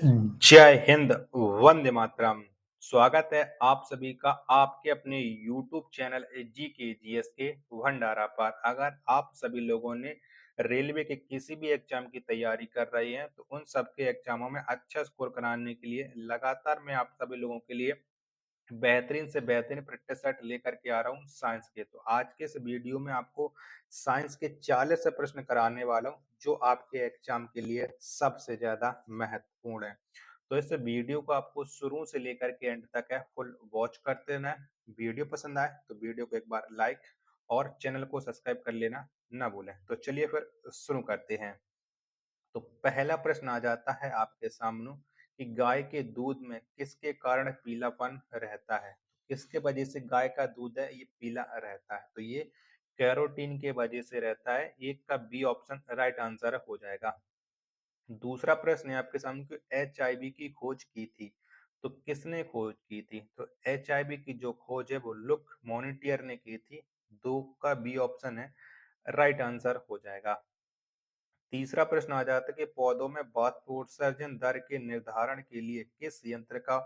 जय हिंद, वंदे मातरम। स्वागत है आप सभी का आपके अपने YouTube चैनल जीके जीएस के भंडारा पर। अगर आप सभी लोगों ने रेलवे के किसी भी एग्जाम की तैयारी कर रहे हैं तो उन सबके एग्जामों में अच्छा स्कोर कराने के लिए लगातार मैं आप सभी लोगों के लिए बेहतरीन से बेहतरीन प्रैक्टिस सेट लेकर के आ रहा हूँ साइंस के। तो आज के इस वीडियो में आपको साइंस के 40 से प्रश्न कराने वाला हूँ जो आपके एग्जाम के लिए सबसे ज्यादा महत्वपूर्ण है। तो इस वीडियो को आपको शुरू से लेकर के एंड तक है फुल वॉच करते रहना है। वीडियो पसंद आए तो वीडियो को एक बार लाइक और चैनल को सब्सक्राइब कर लेना ना भूलें। तो चलिए फिर शुरू करते हैं। तो पहला प्रश्न आ जाता है आपके सामने कि गाय के दूध में किसके कारण पीलापन रहता है। किसके वजह से गाय का दूध है ये पीला रहता है, तो ये कैरोटीन के वजह से रहता है। एक का बी ऑप्शन राइट आंसर हो जाएगा। दूसरा प्रश्न है आपके सामने कि एचआईवी की खोज की थी, तो किसने खोज की थी। तो एचआईवी की जो खोज है वो लुक मॉनिटियर ने की थी। दो का बी ऑप्शन है राइट आंसर हो जाएगा। तीसरा प्रश्न आ जाता है कि पौधों में बाष्पोत्सर्जन दर के निर्धारण के लिए किस यंत्र का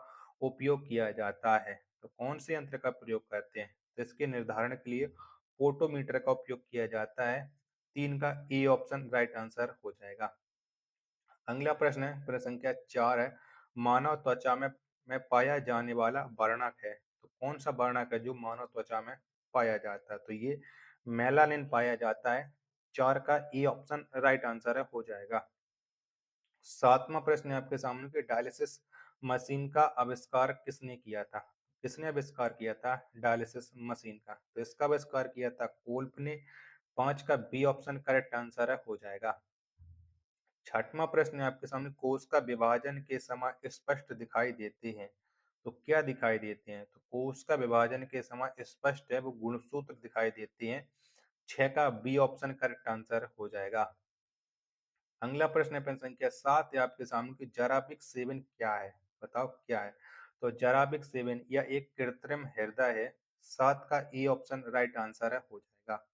उपयोग किया जाता है। तो कौन से यंत्र का प्रयोग करते हैं, तो इसके निर्धारण के लिए फोटोमीटर का उपयोग किया जाता है। तीन का ए ऑप्शन राइट आंसर हो जाएगा। अगला प्रश्न है प्रश्न संख्या 4 है, मानव त्वचा में पाया जाने वाला वर्णक है। तो कौन सा वर्णक है जो मानव त्वचा में पाया जाता है, तो ये मेलानिन पाया जाता है। 4 का ए ऑप्शन राइट आंसर है हो जाएगा। सातवां प्रश्न है आपके सामने कि डायलिसिस मशीन का आविष्कार किसने किया था। किसने आविष्कार किया था डायलिसिस मशीन का, तो इसका आविष्कार किया था कोल्प ने। 5 का बी ऑप्शन करेक्ट आंसर है हो जाएगा। छठवां प्रश्न है आपके सामने, कोष का विभाजन के समय स्पष्ट दिखाई देते हैं। तो क्या दिखाई देते हैं, तो कोष का विभाजन के समय स्पष्ट है वो गुणसूत्र दिखाई देते हैं। 6 का बी ऑप्शन करेक्ट आंसर हो जाएगा। अगला प्रश्न है प्रश्न संख्या 7 है आपके सामने कि जराबिक सेवन क्या है। बताओ क्या है, तो जराबिक सेवन यह एक कृत्रिम हृदय है। 7 का ए ऑप्शन राइट आंसर है हो जाएगा।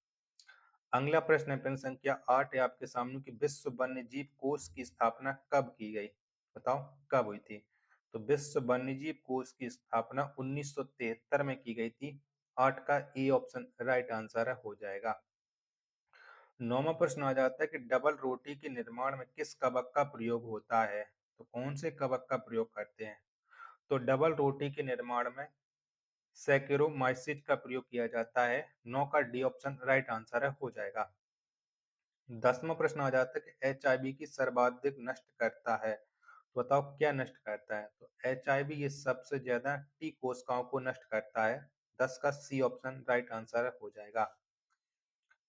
अगला प्रश्न है प्रश्न संख्या 8 है आपके सामने कि विश्व वन्यजीव कोष की स्थापना कब की गई। बताओ कब हुई थी, तो विश्व वन्यजीव कोष की स्थापना 1973 में की गई थी। 8 का ए ऑप्शन राइट आंसर है हो जाएगा। नौवां प्रश्न आ जाता है कि डबल रोटी के निर्माण में किस कवक का प्रयोग होता है। तो कौन से कवक का प्रयोग करते हैं, तो डबल रोटी के निर्माण में सैकेरोमाइसिस का प्रयोग किया जाता है। 9 का डी ऑप्शन राइट आंसर है हो जाएगा। 10वां प्रश्न आ जाता है कि एचआईवी की सर्वाधिक नष्ट करता है। तो बताओ क्या नष्ट करता है, तो एचआईवी ये सबसे ज्यादा टी कोशिकाओं को नष्ट करता है। 10 का सी ऑप्शन राइट आंसर हो जाएगा।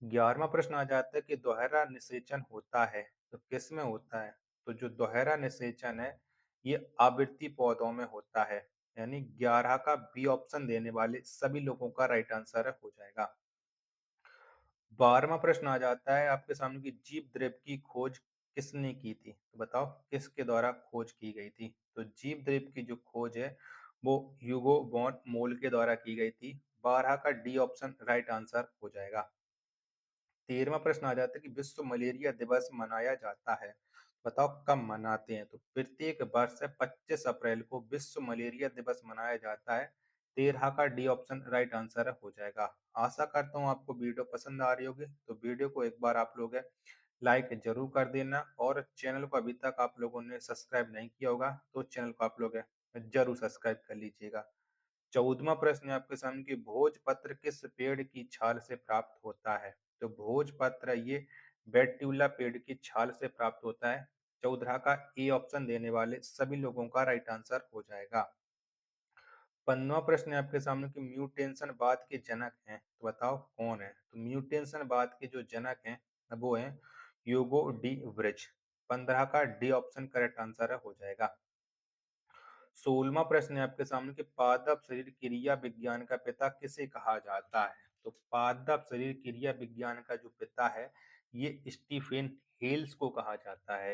11वां प्रश्न आ जाता है कि दोहरा निषेचन होता है, तो किस में होता है। तो जो दोहरा निषेचन है ये आवृत्ति पौधों में होता है। यानी 11 का बी ऑप्शन देने वाले सभी लोगों का राइट आंसर हो जाएगा। 12वां प्रश्न आ जाता है आपके सामने की जीव द्रव्य की खोज किसने की थी। तो बताओ किसके द्वारा खोज की गई थी, तो जीव द्रव्य की जो खोज है वो ह्यूगो बॉन मोल के द्वारा की गई थी। 12 का डी ऑप्शन राइट आंसर हो जाएगा। 13वां प्रश्न आ जाता है कि विश्व मलेरिया दिवस मनाया जाता है। बताओ कब मनाते हैं, तो प्रत्येक वर्ष 25 अप्रैल को विश्व मलेरिया दिवस मनाया जाता है। 13 का डी ऑप्शन राइट आंसर हो जाएगा। आशा करता हूँ आपको वीडियो पसंद आ रही होगी, तो वीडियो को एक बार आप लोग लाइक जरूर कर देना और चैनल को अभी तक आप लोगों ने सब्सक्राइब नहीं किया होगा तो चैनल को आप लोग जरूर सब्सक्राइब कर लीजिएगा। 14वां प्रश्न है आपके सामने कि भोजपत्र किस पेड़ की छाल से प्राप्त होता है। तो भोजपत्र ये बेट्यूला पेड़ की छाल से प्राप्त होता है। 14 का ए ऑप्शन देने वाले सभी लोगों का राइट आंसर हो जाएगा। 15वां प्रश्न है आपके सामने कि म्यूटेशन वाद के जनक हैं, तो बताओ कौन है। तो म्यूटेशन वाद के जो जनक हैं वो हैं यूगो डी व्रिज। 15 का डी ऑप्शन करेक्ट आंसर हो जाएगा। 16वां प्रश्न है आपके सामने कि पादप शरीर क्रिया विज्ञान का पिता किसे कहा जाता है। तो पादप शरीर क्रिया विज्ञान का जो पिता है ये स्टीफेन हेल्स को कहा जाता है।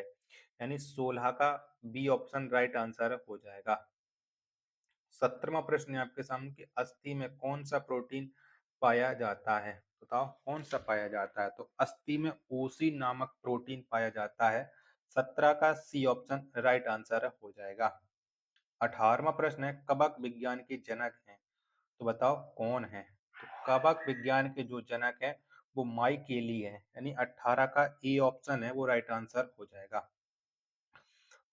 यानी 16 का बी ऑप्शन राइट आंसर हो जाएगा। 17वां प्रश्न है आपके सामने कि अस्थि में कौन सा प्रोटीन पाया जाता है। बताओ कौन सा पाया जाता है, तो अस्थि में ओसी नामक प्रोटीन पाया जाता है। 17 का सी ऑप्शन राइट आंसर हो जाएगा। 18वां प्रश्न है, कवक विज्ञान के जनक हैं, तो बताओ कौन है? तो कवक विज्ञान के जो जनक है वो माइकेली है, यानी 18 का ए ऑप्शन है वो राइट आंसर हो जाएगा।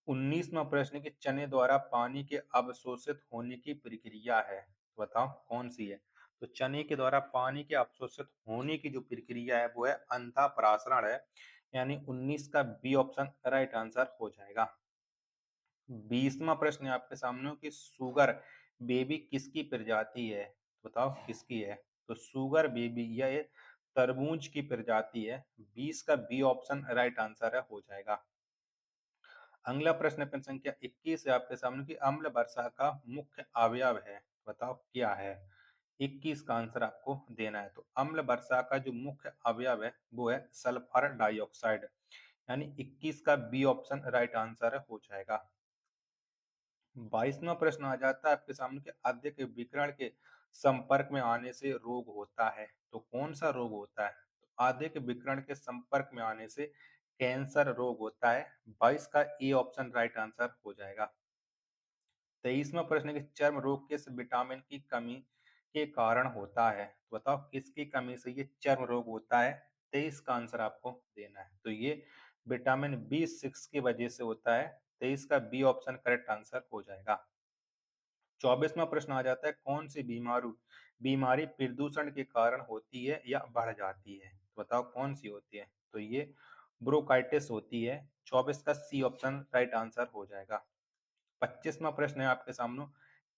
19वां प्रश्न कि चने द्वारा पानी के अवशोषित होने की प्रक्रिया है, तो बताओ कौन सी है? तो चने के द्वारा पानी के अवशोषित होने की जो प्रक्रिया है वो है अंतःपराशरण है, यानी 19 का बी ऑप्शन राइट आंसर हो जाएगा। 20वां प्रश्न है आपके सामने कि सुगर बेबी किसकी प्रजाति है? बताओ किसकी है? तो सुगर बेबी यह तरबूज की प्रजाति है। 20 का बी ऑप्शन राइट आंसर है हो जाएगा। अगला प्रश्न है प्रश्न संख्या 21 है आपके सामने कि अम्ल वर्षा का मुख्य अवयव है, बताओ क्या है? 21 का आंसर आपको देना है। तो अम्ल वर्षा का जो मुख्य अवयव है वो है सल्फर डाइऑक्साइड, यानी 21 का बी ऑप्शन राइट आंसर हो जाएगा। 22वां प्रश्न आ जाता है आपके सामने कि आद्य के विकिरण के संपर्क में आने से रोग होता है, तो कौन सा रोग होता है? तो आद्य के विकिरण के संपर्क में आने से कैंसर रोग होता है। 22 का ए ऑप्शन राइट आंसर हो जाएगा। 23वां प्रश्न है कि चर्म रोग किस विटामिन की कमी के कारण होता है, तो बताओ किसकी कमी से ये चर्म रोग होता है? 23 का आंसर आपको देना है। तो ये विटामिन B6 की वजह से होता है। 23 का बी ऑप्शन करेक्ट आंसर हो जाएगा। 24वां प्रश्न आ जाता है, कौन सी बीमारी प्रदूषण के कारण होती है या बढ़ जाती है? तो बताओ कौन सी होती है? तो ये ब्रोंकाइटिस होती है। 24 का सी ऑप्शन राइट आंसर हो जाएगा। 25वां प्रश्न है आपके सामने,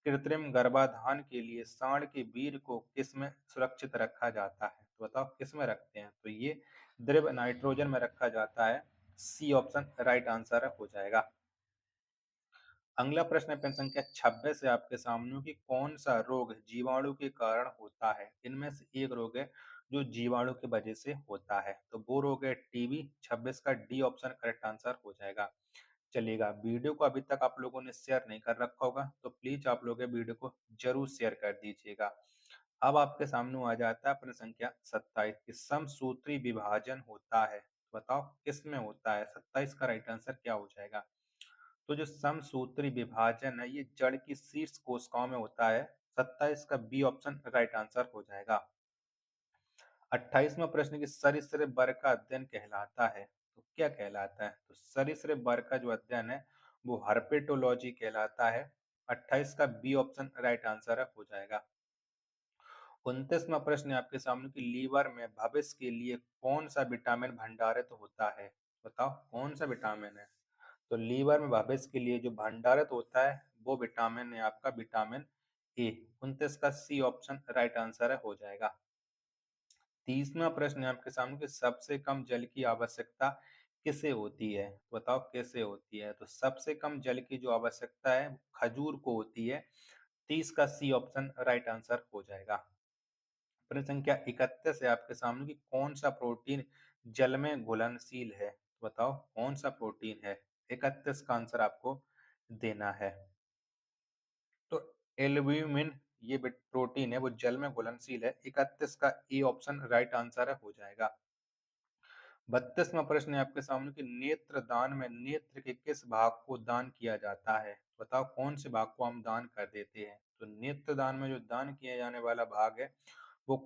कृत्रिम गर्भाधान के लिए सांड के वीर्य को किसमें सुरक्षित रखा जाता है? तो बताओ किसमें रखते हैं? तो ये द्रव नाइट्रोजन में रखा जाता है। सी ऑप्शन राइट आंसर हो जाएगा। अगला प्रश्न है प्रश्न संख्या 26 है आपके सामने कि कौन सा रोग जीवाणु के कारण होता है? इनमें से एक रोग है जो जीवाणु की वजह से होता है, तो वो रोग है टीबी। 26 का डी ऑप्शन करेक्ट आंसर हो जाएगा। चलिएगा, वीडियो को अभी तक आप लोगों ने शेयर नहीं कर रखा होगा तो प्लीज आप लोग ये वीडियो को जरूर शेयर कर दीजिएगा। अब आपके सामने आ जाता है प्रश्न संख्या 27 कि समसूत्री विभाजन होता है, बताओ किसमें होता है? 27 का राइट आंसर क्या हो जाएगा? तो जो समसूत्री विभाजन है ये जड़ की शीर्ष कोशिकाओं में होता है। 27 का बी ऑप्शन राइट आंसर हो जाएगा। 28वां प्रश्न कि सरीसृप वर्ग का अध्ययन कहलाता है, तो क्या कहलाता है? तो सरीसृप वर्ग का जो अध्ययन है वो हर्पेटोलॉजी कहलाता है। 28 का बी ऑप्शन राइट आंसर हो जाएगा। 29वां प्रश्न है आपके सामने कि लीवर में भविष्य के लिए कौन सा विटामिन भंडारित होता है? बताओ कौन सा विटामिन है? तो लीवर में भविष्य के लिए जो भंडारित होता है वो विटामिन है आपका विटामिन ए। 29 का सी ऑप्शन राइट आंसर हो जाएगा। 30वां प्रश्न है आपके सामने कि सबसे कम जल की आवश्यकता किसे होती है? बताओ कैसे होती है? तो सबसे कम जल की जो आवश्यकता है खजूर को होती है। 30 का सी ऑप्शन राइट आंसर हो जाएगा। प्रश्न संख्या 31 है आपके सामने कि कौन सा प्रोटीन जल में घुलनशील है? बताओ कौन सा प्रोटीन है? 31 का आंसर आपको देना है। तो एल्ब्यूमिन ये प्रोटीन है वो जल में घुलनशील है। 31 का ए ऑप्शन राइट आंसर हो जाएगा। 32वां प्रश्न है आपके सामने कि नेत्र दान में नेत्र के किस भाग को दान किया जाता है? बताओ कौन से भाग को हम दान कर देते हैं? तो नेत्र दान में जो दान किया जाने वाला भाग है वो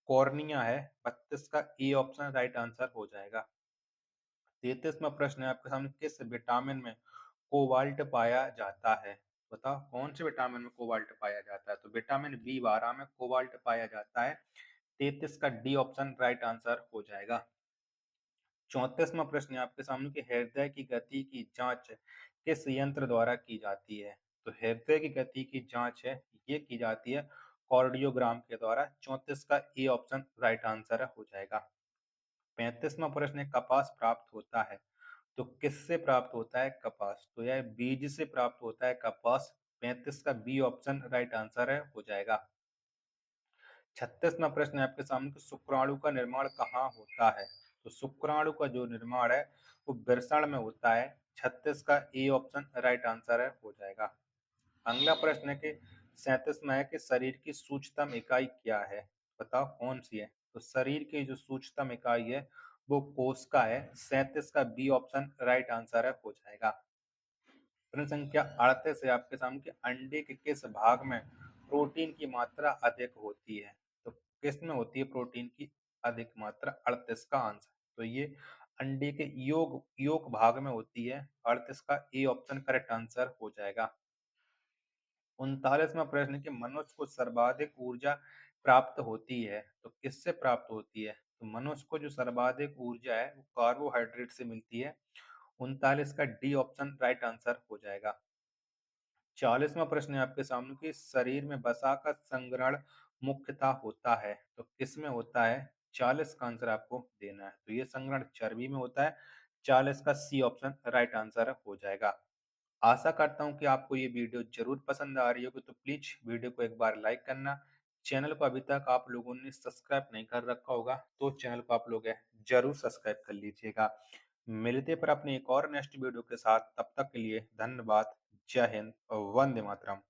कॉर्निया है। 32 का ए ऑप्शन राइट आंसर हो जाएगा। 33वां प्रश्न है आपके सामने किस विटामिन में कोबाल्ट पाया जाता है? बताओ कौन से विटामिन में कोबाल्ट पाया जाता है? तो विटामिन B12 में कोबाल्ट पाया जाता है। 33 का डी ऑप्शन राइट आंसर हो जाएगा। 34वां प्रश्न है आपके सामने कि हृदय की गति की जांच किस यंत्र द्वारा की जाती है? तो हृदय की गति की जांच है ये की जाती है कार्डियोग्राम के द्वारा। 34 का ए ऑप्शन राइट आंसर हो जाएगा। 35वां प्रश्न है कपास प्राप्त होता है, तो किससे प्राप्त होता है कपास? तो यह बीज से प्राप्त होता है कपास। 35 का बी ऑप्शन राइट आंसर हो जाएगा। 36वां प्रश्न है आपके सामने कि शुक्राणु का निर्माण कहाँ होता है? तो शुक्राणु का जो निर्माण है वो वृषण में होता है। 36 का ए ऑप्शन राइट आंसर हो जाएगा। अगला प्रश्न है कि 37वां है कि शरीर की सूक्ष्मतम इकाई क्या है? बताओ कौन सी है? तो शरीर की जो सूक्ष्मतम इकाई है वो कोश का है। 37 का बी ऑप्शन राइट आंसर है, हो जाएगा। प्रश्न संख्या 38 है आपके सामने कि अंडे के किस भाग में प्रोटीन की मात्रा अधिक होती है? तो किस में होती है प्रोटीन की अधिक मात्रा? 38 का आंसर। तो ये अंडे के योग भाग में होती है। 38 का ए ऑप्शन करेक्ट आंसर हो जाएगा। 39वां प्रश्न कि मनुष्य को सर्वाधिक ऊर्जा प्राप्त होती है, तो किससे प्राप्त होती है? तो मनुष्य को जो सर्वाधिक ऊर्जा है वो कार्बोहाइड्रेट से मिलती है। 39 का डी ऑप्शन राइट आंसर हो जाएगा। 40वां प्रश्न है आपके सामने कि शरीर में वसा का संग्रहण मुख्यतः होता है, तो किसमें होता है? 40 का आंसर आपको देना है। तो ये संग्रहण चर्बी में होता है। 40 का सी ऑप्शन राइट आंसर हो जाएगा। आशा करता हूँ कि आपको ये वीडियो ज़रूर पसंद आ रही होगी, तो प्लीज़ वीडियो को एक बार लाइक करना। चैनल को अभी तक आप लोगों ने सब्सक्राइब नहीं कर रखा होगा, तो चैनल को आप लोग ज़रूर सब्सक्राइब कर लीजिएगा। मिलते हैं फिर अपने एक और नेक्स्ट वीडियो के साथ, तब तक के लिए धन्यवाद। जय हिंद, वंदे मातरम।